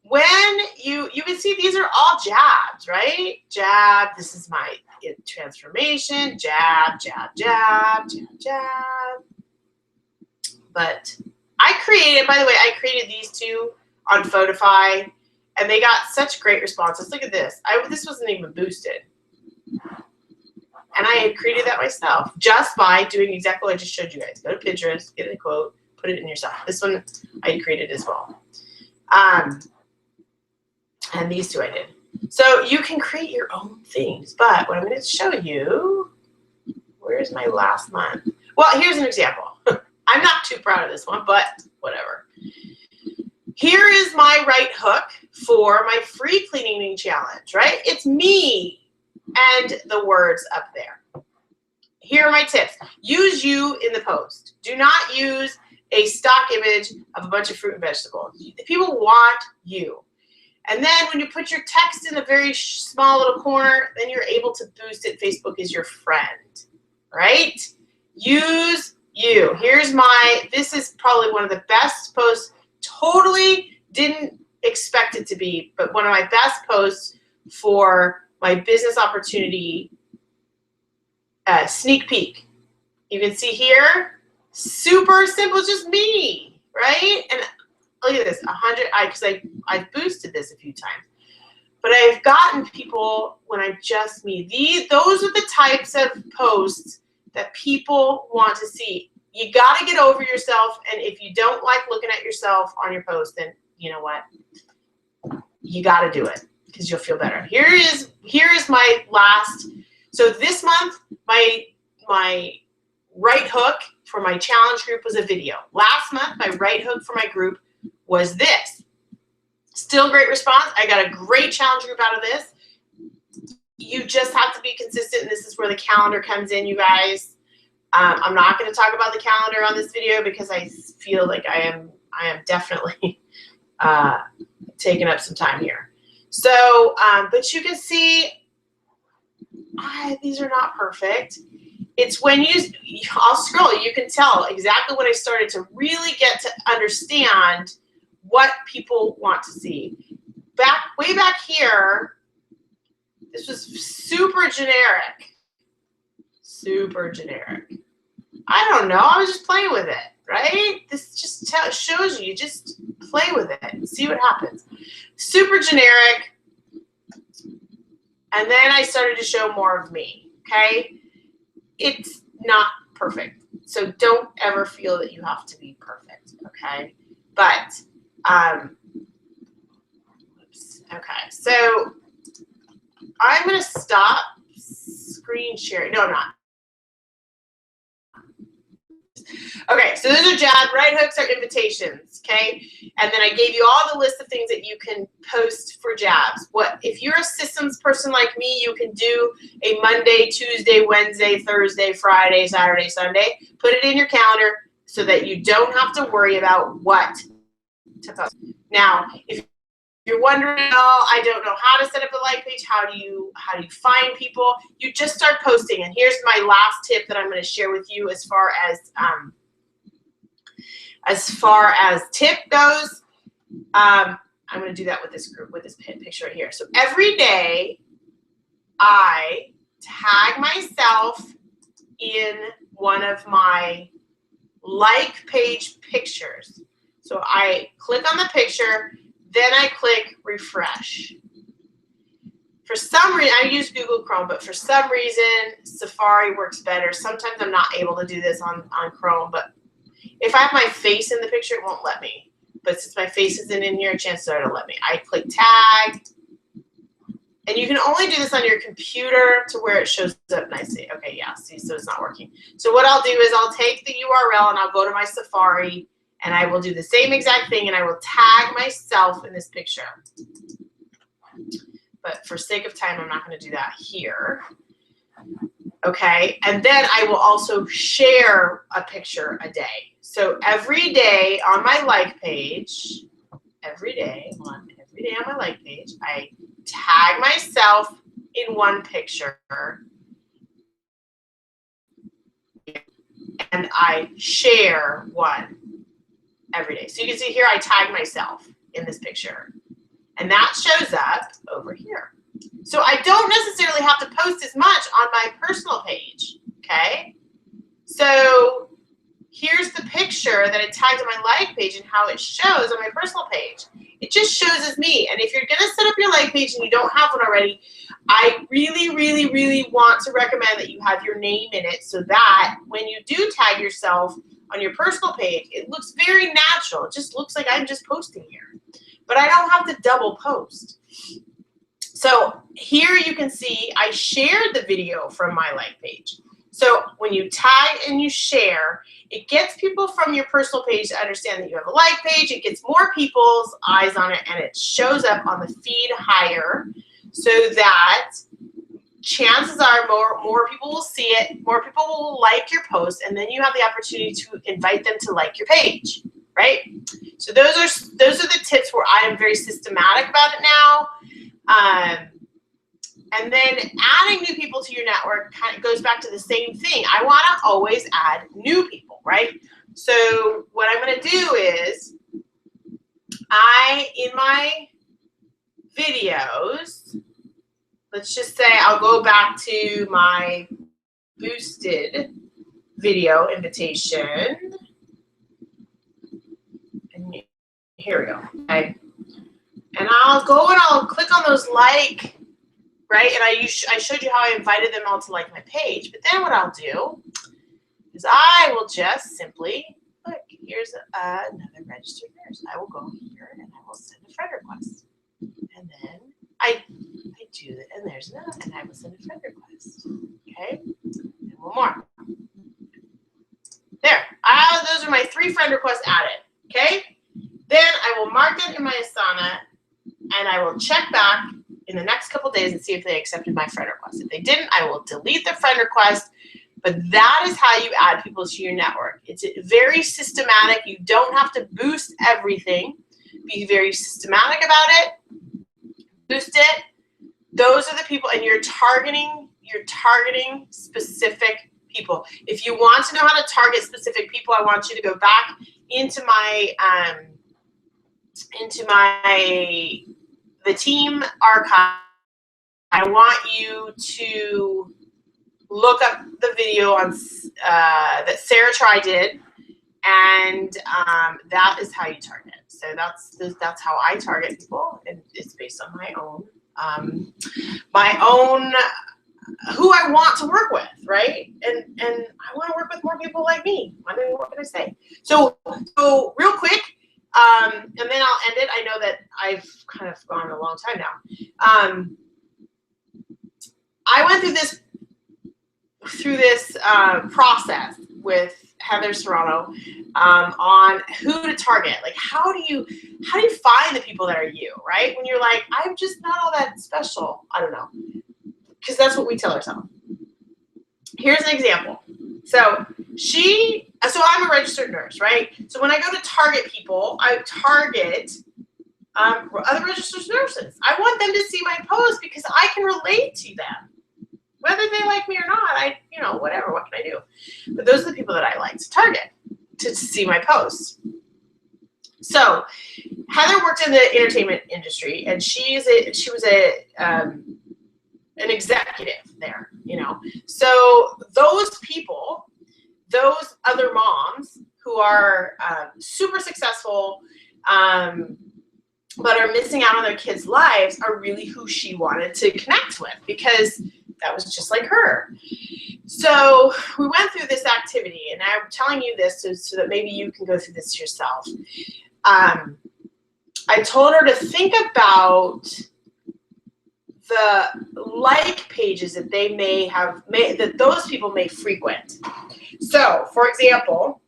Speaker 1: when you can see these are all jabs, right? Jab, this is my transformation, jab, jab, jab, jab, jab. But I created, by the way, I created these two on Photify, and they got such great responses. Look at this. This wasn't even boosted. And I had created that myself just by doing exactly what I just showed you guys. Go to Pinterest, get a quote, put it in yourself. This one I had created as well. And these two I did. So you can create your own things. But what I'm going to show you, where's my last month? Well, here's an example. I'm not too proud of this one, but whatever. Here is my right hook for my free cleaning challenge, right? It's me and the words up there. Here are my tips. Use you in the post. Do not use a stock image of a bunch of fruit and vegetables. People want you. And then when you put your text in a very small little corner, then you're able to boost it. Facebook is your friend, right? Use you. This is probably one of the best posts. Totally didn't expect it to be, but one of my best posts for my business opportunity sneak peek. You can see here, super simple, just me, right? And look at this, 100, because I boosted this a few times. But I've gotten people when I just meet. Those are the types of posts that people want to see. You got to get over yourself, and if you don't like looking at yourself on your post, then you know what? You got to do it because you'll feel better. Here is my last. So this month, my right hook for my challenge group was a video. Last month, my right hook for my group was this. Still great response. I got a great challenge group out of this. You just have to be consistent, and this is where the calendar comes in, you guys. I'm not going to talk about the calendar on this video because I feel like I am definitely taking up some time here. So, but you can see these are not perfect. It's when I'll scroll, you can tell exactly when I started to really get to understand what people want to see. Way back here, this was super generic. Super generic. I don't know. I was just playing with it, right? This just shows you just play with it and see what happens. Super generic. And then I started to show more of me, okay? It's not perfect. So don't ever feel that you have to be perfect, okay? But, okay, so I'm going to stop screen sharing. No, I'm not. Okay, so those are jab. Right hooks are invitations, okay? And then I gave you all the list of things that you can post for jabs. If you're a systems person like me, you can do a Monday, Tuesday, Wednesday, Thursday, Friday, Saturday, Sunday. Put it in your calendar so that you don't have to worry about what to post. Now, if you're wondering, oh, I don't know how to set up a like page, how do you find people? You just start posting. And here's my last tip that I'm going to share with you as far as tip goes. I'm going to do that with this group, with this picture right here. So every day I tag myself in one of my like page pictures. So I click on the picture, then I click refresh. For some reason, I use Google Chrome, but for some reason, Safari works better. Sometimes I'm not able to do this on Chrome, but if I have my face in the picture, it won't let me. But since my face isn't in here, chances are it'll let me. I click tag, and you can only do this on your computer to where it shows up nicely. Okay, yeah, see, so it's not working. So what I'll do is I'll take the URL and I'll go to my Safari, and I will do the same exact thing, and I will tag myself in this picture. But for sake of time, I'm not going to do that here. Okay, and then I will also share a picture a day. So every day on my like page, every day on my like page, I tag myself in one picture and I share one every day. So you can see here I tag myself in this picture, and that shows up over here. So I don't necessarily have to post as much on my personal page, okay? So here's the picture that I tagged on my like page and how it shows on my personal page. It just shows as me. And if you're going to set up your like page and you don't have one already, I really, really, really want to recommend that you have your name in it so that when you do tag yourself on your personal page, it looks very natural. It just looks like I'm just posting here. But I don't have to double post. So here you can see I shared the video from my like page. So when you tag and you share, it gets people from your personal page to understand that you have a like page. It gets more people's eyes on it, and it shows up on the feed higher so that chances are more people will see it, more people will like your post, and then you have the opportunity to invite them to like your page, right? So those are the tips where I am very systematic about it now. And then adding new people to your network kind of goes back to the same thing. I want to always add new people, right? So what I'm going to do is in my videos, let's just say I'll go back to my boosted video invitation. And here we go. Okay. And I'll go and I'll click on those like, right? And I showed you how I invited them all to like my page. But then what I'll do is I will just simply, look, here's another registered nurse. I will go here and I will send a friend request. And then I do it, and there's another, and I will send a friend request. Okay? And one more. There. Those are my 3 friend requests added. Okay? Then I will mark it in my Asana, and I will check back in the next couple days and see if they accepted my friend request. If they didn't, I will delete the friend request. But that is how you add people to your network. It's very systematic. You don't have to boost everything. Be very systematic about it. Boost it. Those are the people, and you're targeting specific people. If you want to know how to target specific people, I want you to go back into the team archive. I want you to look up the video on that Sarah Try did, and that is how you target. So that's how I target people, and it's based on my own who I want to work with, right? And I want to work with more people like me. I mean, what can I say? So real quick, and then I'll end it. I know that I've kind of gone a long time now. I went through this process with Heather Serrano on who to target. Like, how do you find the people that are you, right? When you're like, I'm just not all that special. I don't know, because that's what we tell ourselves. Here's an example. So I'm a registered nurse, right? So when I go to target people, I target other registered nurses. I want them to see my post because I can relate to them. Whether they like me or not, whatever, what can I do? But those are the people that I like to target to see my posts. So Heather worked in the entertainment industry, and she was an executive there, So those people, those other moms who are super successful, but are missing out on their kids' lives, are really who she wanted to connect with, because that was just like her. So we went through this activity, and I'm telling you this so that maybe you can go through this yourself. I told her to think about the like pages that they may have made, that those people may frequent. So, for example,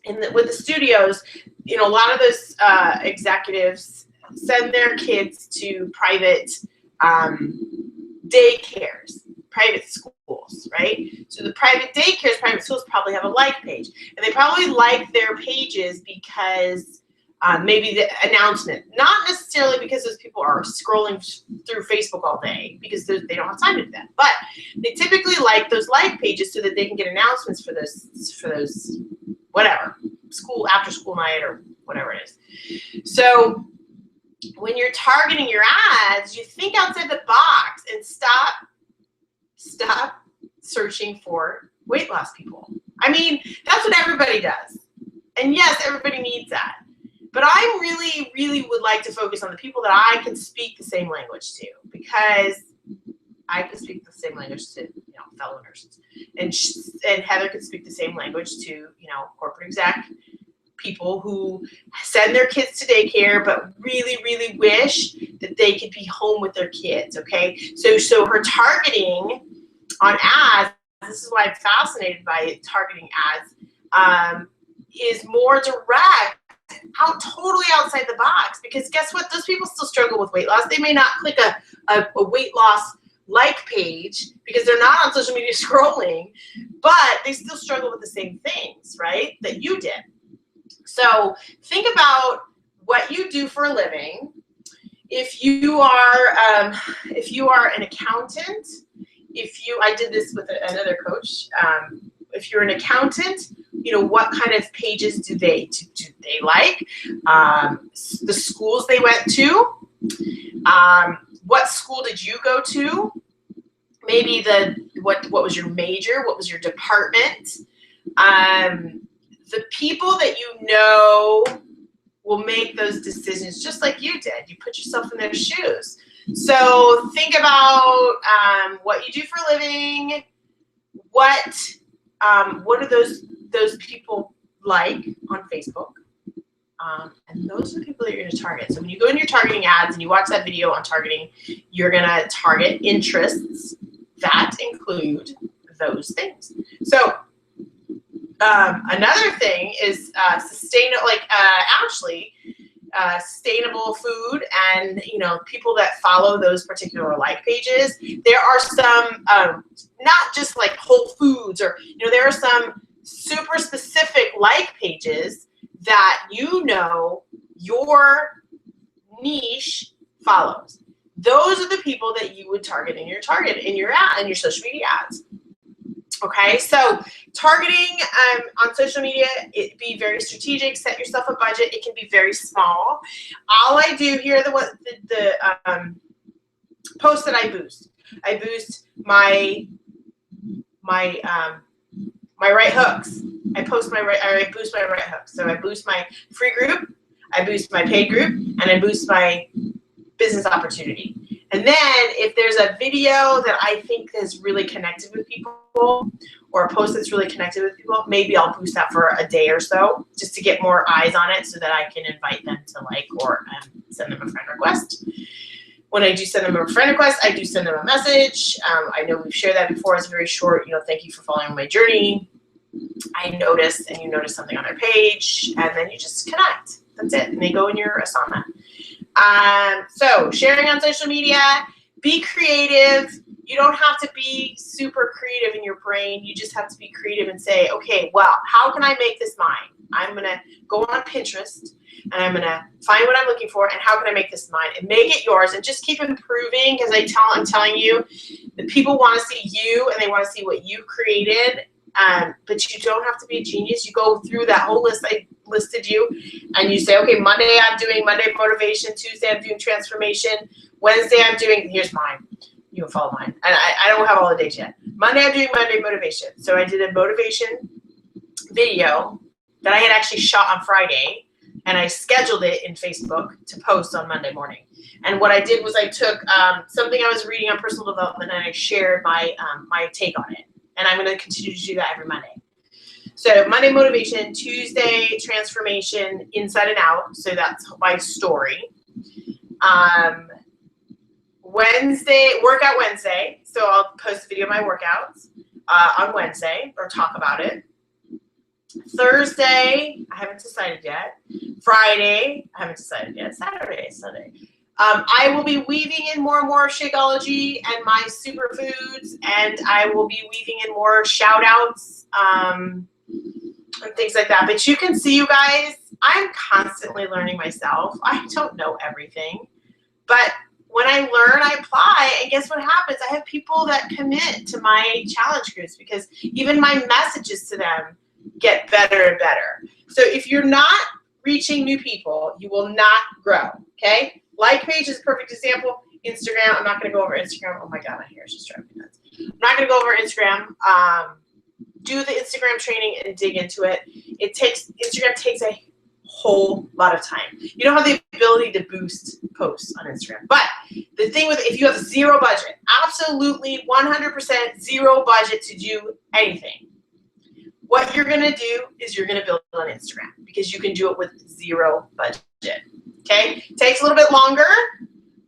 Speaker 1: with the studios, a lot of those executives send their kids to private daycares, private schools, right? So the private daycares, private schools probably have a like page, and they probably like their pages because maybe the announcement, not necessarily because those people are scrolling through Facebook all day, because they don't have time to do that, but they typically like those like pages so that they can get announcements for those whatever, after school night or whatever it is. So when you're targeting your ads, you think outside the box and stop searching for weight loss people. I mean, that's what everybody does. And yes, everybody needs that. But I really, really would like to focus on the people that I can speak the same language to, because I can speak the same language to, fellow nurses. And Heather can speak the same language to, corporate exec people who send their kids to daycare but really, really wish that they could be home with their kids, okay? So her targeting on ads, this is why I'm fascinated by targeting ads, is more direct, totally outside the box, because guess what? Those people still struggle with weight loss. They may not click a weight loss like page because they're not on social media scrolling, but they still struggle with the same things, right, that you did. So think about what you do for a living. If you are an accountant, I did this with another coach. If you're an accountant, what kind of pages do they like? The schools they went to. What school did you go to? Maybe what was your major? What was your department? The people that will make those decisions just like you did. You put yourself in their shoes. So think about what you do for a living. What do those people like on Facebook? And those are the people that you're going to target. So when you go in your targeting ads and you watch that video on targeting, you're going to target interests that include those things. So another thing is sustainable, like Ashley, sustainable food, and people that follow those particular like pages. There are some not just like Whole Foods, or there are some super specific like pages that your niche follows. Those are the people that you would target in your ad, in your social media ads. Okay, so targeting on social media, be very strategic. Set yourself a budget. It can be very small. All I do here, the posts that I boost. I boost my right hooks. I boost my right hooks. So I boost my free group, I boost my paid group, and I boost my business opportunity. And then if there's a video that I think is really connected with people, or a post that's really connected with people, maybe I'll boost that for a day or so just to get more eyes on it so that I can invite them to like or send them a friend request. When I do send them a friend request, I do send them a message. I know we've shared that before. It's very short. Thank you for following my journey. I noticed, and you notice something on their page, and then you just connect. That's it. And they go in your Asana. So sharing on social media, be creative. You don't have to be super creative in your brain. You just have to be creative and say, okay, well, how can I make this mine? I'm going to go on Pinterest and I'm going to find what I'm looking for, and how can I make this mine and make it yours, and just keep improving, because I'm telling you, the people want to see you and they want to see what you created. But you don't have to be a genius. You go through that whole list I listed you, and you say, okay, Monday I'm doing Monday motivation, Tuesday I'm doing transformation, Wednesday I'm doing, here's mine. You can follow mine. And I don't have all the dates yet. Monday I'm doing Monday motivation. So I did a motivation video that I had actually shot on Friday, and I scheduled it in Facebook to post on Monday morning. And what I did was I took something I was reading on personal development, and I shared my take on it. And I'm going to continue to do that every Monday. So Monday motivation, Tuesday transformation, inside and out. So that's my story. Wednesday, workout Wednesday. So I'll post a video of my workouts on Wednesday, or talk about it. Thursday, I haven't decided yet. Friday, I haven't decided yet. Saturday, Sunday. I will be weaving in more and more Shakeology and my superfoods, and I will be weaving in more shout outs and things like that. But you can see, you guys, I'm constantly learning myself. I don't know everything, but when I learn, I apply, and guess what happens? I have people that commit to my challenge groups, because even my messages to them get better and better. So if you're not reaching new people, you will not grow, okay? Like page is a perfect example. Instagram, I'm not going to go over Instagram. Oh my God, my hair is just driving me nuts. I'm not going to go over Instagram. Do the Instagram training and dig into it. Instagram takes a whole lot of time. You don't have the ability to boost posts on Instagram. But the thing with, if you have zero budget, absolutely 100% zero budget to do anything, what you're going to do is you're going to build on Instagram, because you can do it with zero budget. Okay? Takes a little bit longer,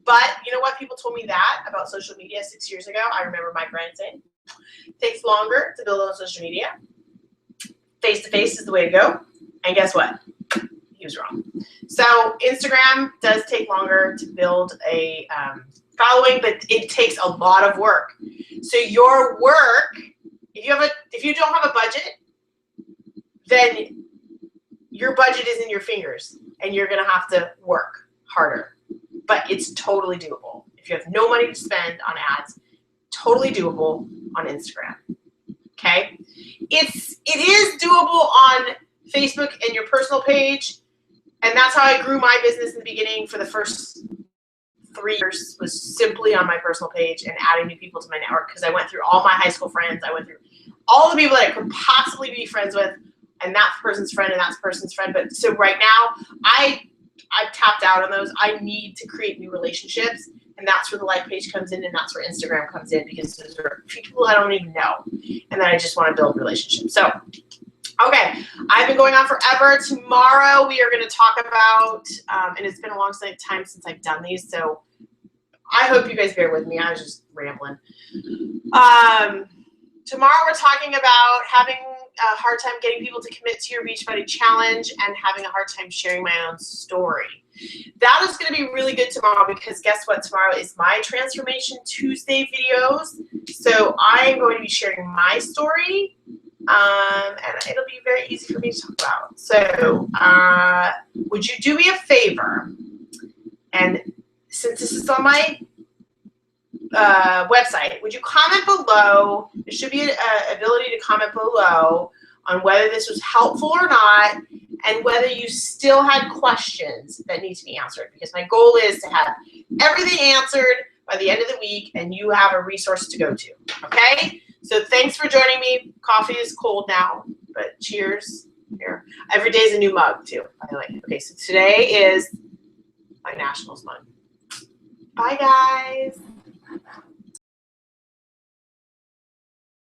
Speaker 1: but you know what? People told me that about social media 6 years ago. I remember my friend saying, it takes longer to build on social media. Face-to-face is the way to go. And guess what? He was wrong. So Instagram does take longer to build a following, but it takes a lot of work. So your work, if you don't have a budget, then your budget is in your fingers, and you're going to have to work harder. But it's totally doable. If you have no money to spend on ads, totally doable on Instagram. Okay? It is doable on Facebook and your personal page, and that's how I grew my business in the beginning. For the first 3 years was simply on my personal page and adding new people to my network, because I went through all my high school friends. I went through all the people that I could possibly be friends with and that person's friend and that person's friend. But so right now, I've tapped out on those. I need to create new relationships, and that's where the like page comes in, and that's where Instagram comes in, because those are people I don't even know, and then I just want to build relationships. So, okay, I've been going on forever. Tomorrow we are going to talk about, and it's been a long time since I've done these, so I hope you guys bear with me. I was just rambling. Tomorrow we're talking about having a hard time getting people to commit to your Beachbody challenge and having a hard time sharing my own story. That is going to be really good tomorrow, because guess what? Tomorrow is my Transformation Tuesday videos. So I am going to be sharing my story, and it'll be very easy for me to talk about. So would you do me a favor? And since this is on my website, would you comment below? There should be an ability to comment below on whether this was helpful or not, and whether you still had questions that need to be answered, because my goal is to have everything answered by the end of the week and you have a resource to go to. Okay, so thanks for joining me. Coffee is cold now, but cheers. Here, every day is a new mug too, by the way. Okay, so today is my Nationals mug. Bye guys.